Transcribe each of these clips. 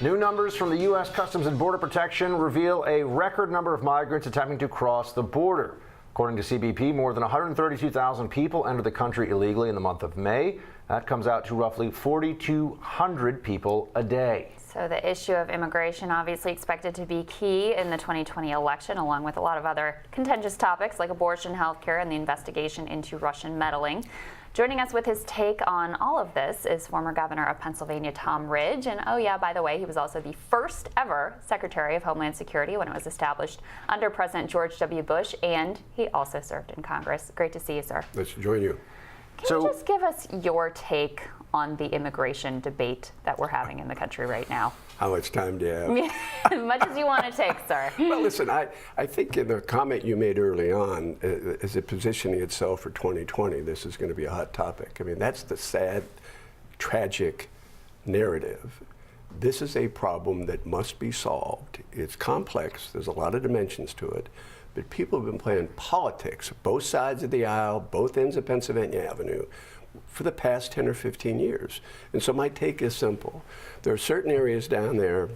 New numbers from the U.S. Customs and Border Protection reveal a record number of migrants attempting to cross the border. According to CBP, more than 132,000 people entered the country illegally in the month of May. That comes out to roughly 4,200 people a day. So the issue of immigration obviously expected to be key in the 2020 election, along with a lot of other contentious topics like abortion, healthcare, and the investigation into Russian meddling. Joining us with his take on all of this is former governor of Pennsylvania, Tom Ridge. And oh yeah, by the way, he was also the first ever Secretary of Homeland Security when it was established under President George W. Bush, and he also served in Congress. Great to see you, sir. Nice to join you. Can you just give us your take on the immigration debate that we're having in the country right now? How much time do you have? As much as you want to take, sir. Well, listen, I think in the comment you made early on, is it positioning itself for 2020, this is going to be a hot topic. I mean, that's the sad, tragic narrative. This is a problem that must be solved. It's complex. There's a lot of dimensions to it. But people have been playing politics, both sides of the aisle, both ends of Pennsylvania Avenue, for the past 10 or 15 years. And so my take is simple. There are certain areas down there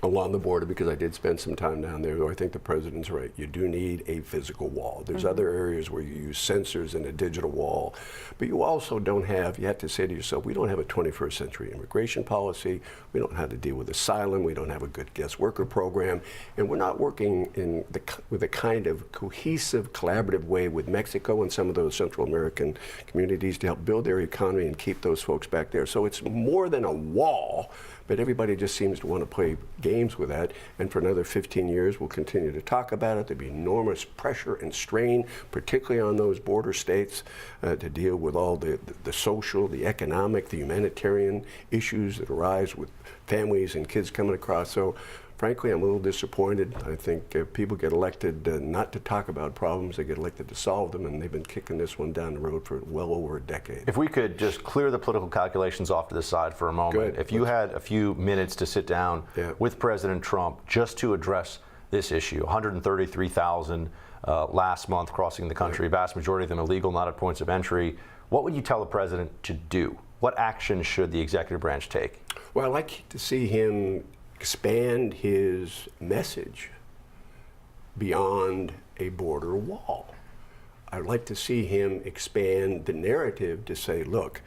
along the border, because I did spend some time down there, though I think the president's right. You do need a physical wall. There's other areas where you use sensors and a digital wall, but you also don't have, you have to say to yourself, we don't have a 21st century immigration policy. We don't know how to deal with asylum. We don't have a good guest worker program. And we're not working with a kind of cohesive, collaborative way with Mexico and some of those Central American communities to help build their economy and keep those folks back there. So it's more than a wall, but everybody just seems to want to play games with that. And for another 15 years, we'll continue to talk about it. There'll be enormous pressure and strain, particularly on those border states, to deal with all the social, the economic, the humanitarian issues that arise with families and kids coming across. So frankly, I'm a little disappointed. I think people get elected not to talk about problems, they get elected to solve them, and they've been kicking this one down the road for well over a decade. If we could just clear the political calculations off to the side for a moment. Good. If you had a few minutes to sit down with President Trump just to address this issue, 133,000 last month crossing the country, vast majority of them illegal, not at points of entry. What would you tell the president to do? What action should the executive branch take? Well, I'd like to see him expand his message beyond a border wall. I'd like to see him expand the narrative to say, look,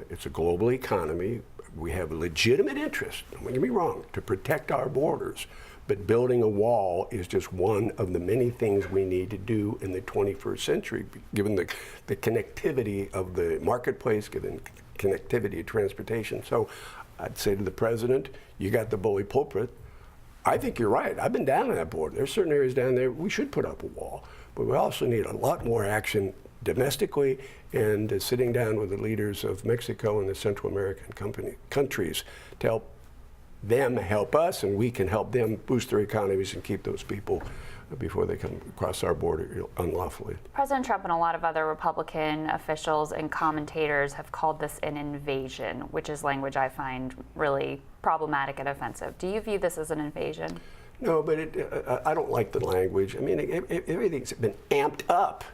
it's a global economy. We have a legitimate interest, don't get me wrong, to protect our borders. But building a wall is just one of the many things we need to do in the 21st century, given the connectivity of the marketplace, given connectivity of transportation. So I'd say to the president, you got the bully pulpit. I think you're right. I've been down on that border. There's certain areas down there we should put up a wall, but we also need a lot more action domestically and sitting down with the leaders of Mexico and the Central American countries to help them help us, and we can help them boost their economies and keep those people before they come across our border unlawfully. President Trump and a lot of other Republican officials and commentators have called this an invasion, which is language I find really problematic and offensive. Do you view this as an invasion? No, but I don't like the language. I mean, everything's been amped up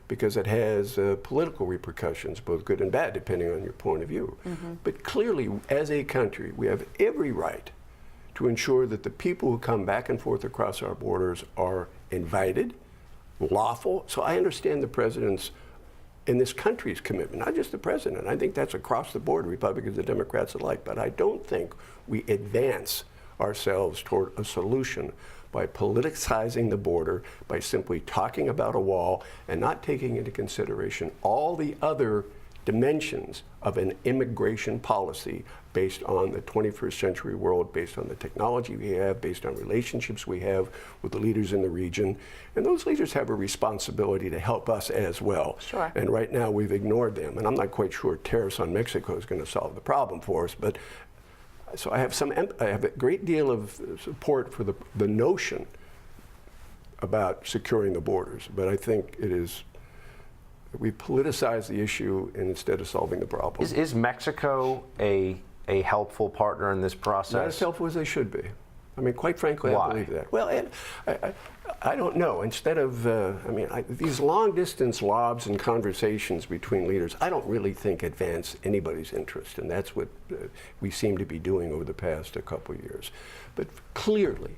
because it has political repercussions, both good and bad, depending on your point of view. But clearly, as a country, we have every right to ensure that the people who come back and forth across our borders are invited, lawful. So I understand the president's and this country's commitment, not just the president. I think that's across the board, Republicans and Democrats alike. But I don't think we advance ourselves toward a solution by politicizing the border, by simply talking about a wall and not taking into consideration all the other dimensions of an immigration policy based on the 21st century world, based on the technology we have, based on relationships we have with the leaders in the region. And those leaders have a responsibility to help us as well. Sure. And right now we've ignored them. And I'm not quite sure tariffs on Mexico is going to solve the problem for us. But so I have a great deal of support for the notion about securing the borders. But I think it is, we politicize the issue instead of solving the problem. Is Mexico a helpful partner in this process? Not as helpful as they should be. I mean, quite frankly, Why? I believe that. Well, I don't know. Instead of, these long-distance lobs and conversations between leaders, I don't really think advance anybody's interest, and that's what we seem to be doing over the past couple of years. But clearly,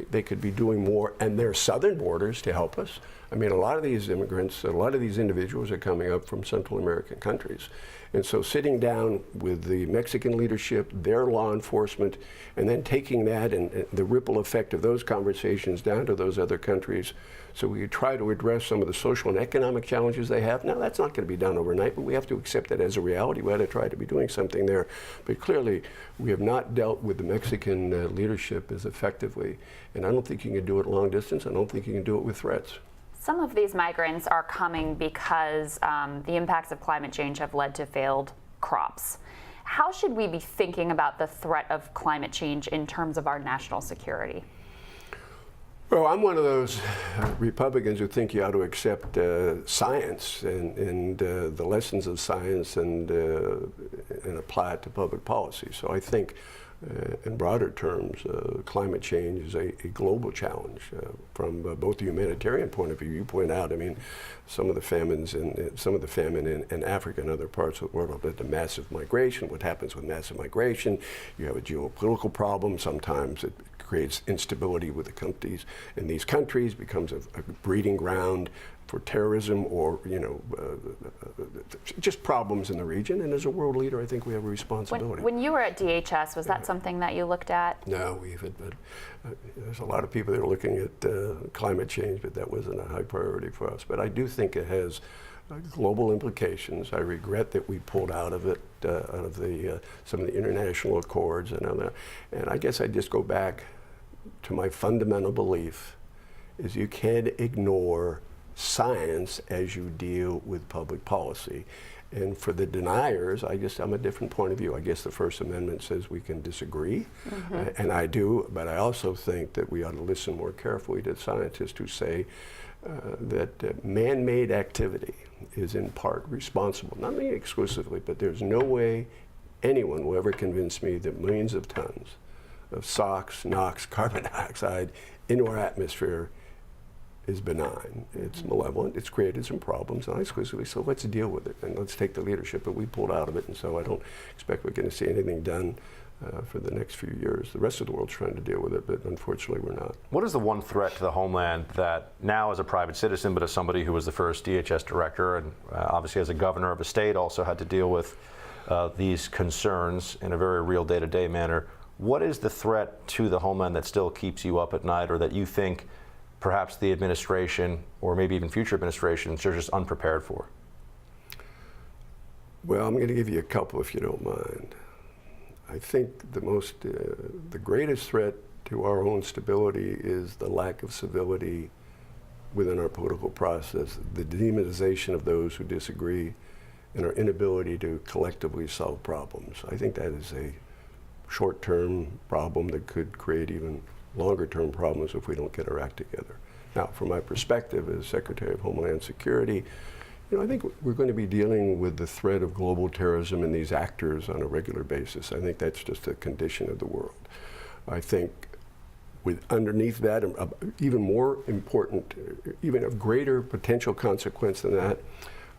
they could be doing more, and their southern borders to help us. I mean, a lot of these immigrants, a lot of these individuals are coming up from Central American countries. And so sitting down with the Mexican leadership, their law enforcement, and then taking that and the ripple effect of those conversations down to those other countries, so we could try to address some of the social and economic challenges they have. Now, that's not going to be done overnight, but we have to accept that as a reality. We have to try to be doing something there. But clearly, we have not dealt with the Mexican leadership as effectively. And I don't think you can do it long distance. I don't think you can do it with threats. Some of these migrants are coming because the impacts of climate change have led to failed crops. How should we be thinking about the threat of climate change in terms of our national security? Well, I'm one of those Republicans who think you ought to accept science and the lessons of science and apply it to public policy. So I think, in broader terms, climate change is a global challenge from both the humanitarian point of view. You point out, I mean, some of the famine in Africa and other parts of the world led to massive migration. What happens with massive migration? You have a geopolitical problem. Sometimes it creates instability with the countries in these countries, becomes a breeding ground for terrorism or just problems in the region. And as a world leader, I think we have a responsibility. When you were at DHS, was that something that you looked at? No, there's a lot of people that are looking at climate change, but that wasn't a high priority for us. But I do think it has global implications. I regret that we pulled out of it, out of some of the international accords and other. And I guess I just go back to my fundamental belief is you can't ignore science as you deal with public policy. And for the deniers, I'm a different point of view. I guess the First Amendment says we can disagree, and I do, but I also think that we ought to listen more carefully to scientists who say that man-made activity is in part responsible, not me exclusively, but there's no way anyone will ever convince me that millions of tons of SOx, NOx, carbon dioxide into our atmosphere is benign. It's malevolent. It's created some problems, not exclusively, so let's deal with it and let's take the leadership. But we pulled out of it, and so I don't expect we're going to see anything done for the next few years. The rest of the world's trying to deal with it, but unfortunately we're not. What is the one threat to the homeland that now as a private citizen, but as somebody who was the first DHS director and obviously as a governor of a state also had to deal with these concerns in a very real day-to-day manner, what is the threat to the homeland that still keeps you up at night, or that you think perhaps the administration or maybe even future administrations are just unprepared for? Well, I'm going to give you a couple if you don't mind. I think the greatest threat to our own stability is the lack of civility within our political process, the demonization of those who disagree, and our inability to collectively solve problems. I think that is a short-term problem that could create even longer-term problems if we don't get our act together. Now, from my perspective as Secretary of Homeland Security, I think we're going to be dealing with the threat of global terrorism and these actors on a regular basis. I think that's just a condition of the world. I think underneath that, even more important, even of greater potential consequence than that,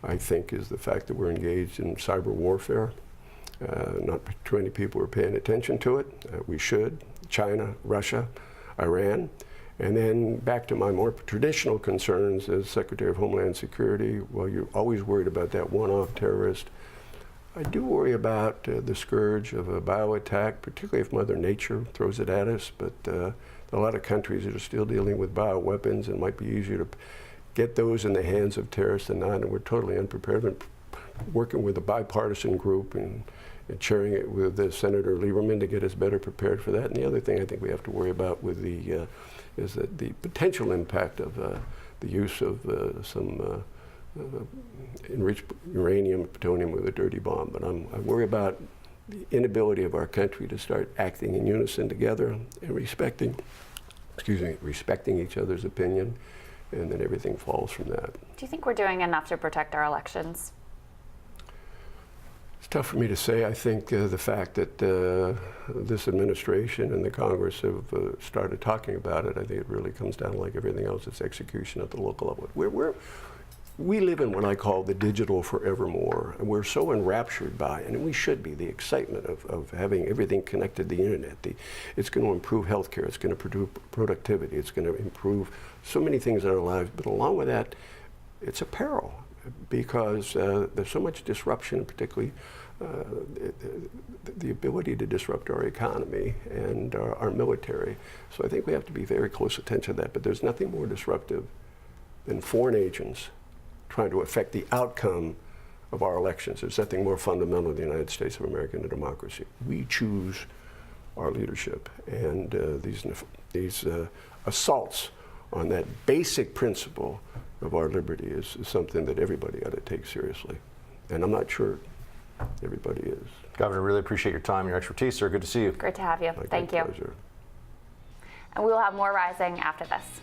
I think is the fact that we're engaged in cyber warfare. Not too many people are paying attention to it. We should. China, Russia, Iran. And then back to my more traditional concerns as Secretary of Homeland Security, well, you're always worried about that one-off terrorist. I do worry about the scourge of a bio-attack, particularly if Mother Nature throws it at us, but a lot of countries that are still dealing with bioweapons, and it might be easier to get those in the hands of terrorists than not, and we're totally unprepared. We're working with a bipartisan group and chairing it with Senator Lieberman to get us better prepared for that. And the other thing I think we have to worry about with is that the potential impact of the use of some enriched uranium and plutonium with a dirty bomb. But I worry about the inability of our country to start acting in unison together and respecting each other's opinion, and then everything falls from that. Do you think we're doing enough to protect our elections? It's tough for me to say. I think the fact that this administration and the Congress have started talking about it, I think it really comes down to, like everything else, it's execution at the local level. We live in what I call the digital forevermore, and we're so enraptured by it, and we should be, the excitement of having everything connected to the internet. It's going to improve healthcare, it's going to produce productivity, it's going to improve so many things in our lives, but along with that, it's a peril, because there's so much disruption, particularly the ability to disrupt our economy and our military. So I think we have to be very close attention to that, but there's nothing more disruptive than foreign agents trying to affect the outcome of our elections. There's nothing more fundamental in the United States of America than democracy. We choose our leadership, and these assaults on that basic principle of our liberty is something that everybody ought to take seriously. And I'm not sure everybody is. Governor, really appreciate your time and your expertise, sir. Good to see you. Great to have you. Thank you. Pleasure. And we will have more Rising after this.